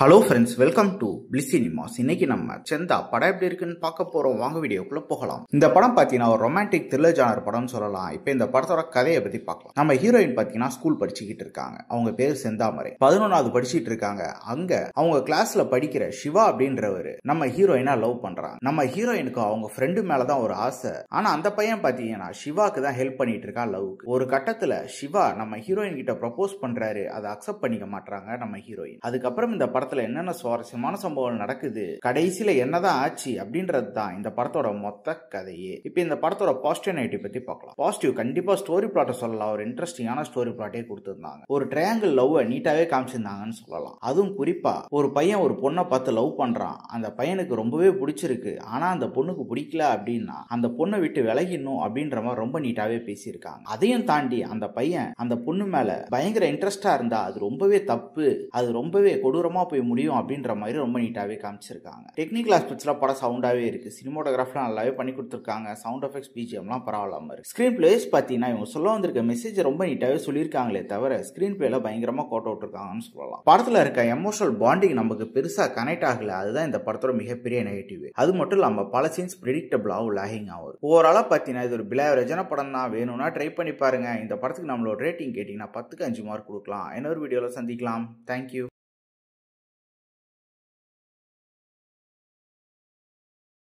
Hello friends, welcome to bliss cinemas. இன்னைக்கு நம்ம செந்தா படம் எப்படி இருக்குன்னு பார்க்க போறோம். வாங்க வீடியோக்குள்ள போகலாம். இந்த படம் பார்த்தீங்கன்னா ஒரு ரொமான்டிக் த்ரில்லர் ஜானர் படம்னு சொல்லலாம். இப்போ இந்த படத்தோட கதையை பத்தி பார்க்கலாம். நம்ம ஹீரோயின் பார்த்தீங்கன்னா ஸ்கூல் படிச்சுக்கிட்டு இருக்காங்க. அவங்க பேர் செந்தாமரை. 11வது படிச்சுட்டு இருக்காங்க. அங்க அவங்க கிளாஸ்ல படிக்கிற சிவா அப்படின்றவரு நம்ம ஹீரோயினா லவ் பண்றாங்க. நம்ம ஹீரோயினுக்கு அவங்க ஃப்ரெண்டு மேலதான் ஒரு ஆசை. ஆனா அந்த பையன் பார்த்தீங்கன்னா சிவாக்கு தான் ஹெல்ப் பண்ணிட்டு இருக்கான் லவ்க்கு. ஒரு கட்டத்துல சிவா நம்ம ஹீரோயின் கிட்ட ப்ரப்போஸ் பண்றாரு. அதை அக்செப்ட் பண்ணிக்க மாட்டாங்க நம்ம ஹீரோயின். அதுக்கப்புறம் இந்த படத்துல என்னென்ன சுவாரஸ்யமான சம்பவம் நடக்குது, கடைசியில என்னதான் ஆச்சு அப்படின்றது தான் இந்த படத்தோட மொத்த கதையே. இப்ப இந்த படத்தோட பாசிட்டிவ் நெகட்டிவ் பத்தி பார்க்கலாம். பாசிட்டிவ் கண்டிப்பா ஸ்டோரி பிளாட்டை சொல்லலாம். ஒரு இன்ட்ரெஸ்டிங்கான ஸ்டோரி பிளாட்டே கொடுத்திருந்தாங்க. ஒரு ட்ரையாங்கிள் லவ் நீட்டாவே காமிச்சிருந்தாங்கன்னு சொல்லலாம். அதுவும் குறிப்பா ஒரு பையன் ஒரு பொண்ணை பார்த்து லவ் பண்றான். அந்த பையனுக்கு ரொம்பவே பிடிச்சிருக்கு. ஆனா அந்த பொண்ணுக்கு பிடிக்கல அப்படின்னா அந்த பொண்ணை விட்டு விலகிடணும் அப்படின்ற மாதிரி ரொம்ப நீட்டாவே பேசியிருக்காங்க. அதையும் தாண்டி அந்த பையன் அந்த பொண்ணு மேல பயங்கர இன்ட்ரெஸ்டா இருந்தா அது ரொம்பவே தப்பு, அது ரொம்பவே கொடூரமா போய் முடியும் அப்படின்ற மாதிரி ரொம்ப நீட்டாவே காமிச்சிருக்காங்க. டெக்னிக்கல் ஆஸ்பெக்ட்ஸ்ல படம் சவுண்டாவே இருக்கு. சினிமோட்டோகிராஃபிலாம் நல்லாவே பண்ணி கொடுத்துருக்காங்க. சவுண்ட் எஃபெக்ட்ஸ் பிஜிஎம்லாம் பரவாயில்லாம இருக்கு. ஸ்கிரீன் பிளேஸ் பார்த்தீங்கன்னா இவங்க சொல்ல வந்திருக்க மெசேஜ் ரொம்ப நீட்டாவே சொல்லியிருக்காங்களே தவிர ஸ்கிரீன் பிளேல பயங்கரமா கோட் அவுட் இருக்காங்கன்னு சொல்லலாம். படத்துல இருக்க எமோஷனல் பாண்டிங் நமக்கு பெருசா கனெக்ட் ஆகல. அதுதான் இந்த படத்தோட மிகப்பெரிய நெகட்டிவ். அது மட்டும் இல்லாம பல சீன்ஸ் பிரெடிக்டபிளாகவும் லாகிங் ஆகும். ஓவராலா பார்த்தீங்கன்னா இது ஒரு பிலாவரேஜான படம் தான். வேணும்னா ட்ரை பண்ணி பாருங்க. இந்த படத்துக்கு நம்மளோட ரேட்டிங் கேட்டீங்கன்னா 10க்கு 5 மார்க் கொடுக்கலாம். இன்னொரு வீடியோல சந்திக்கலாம். தேங்க்யூ.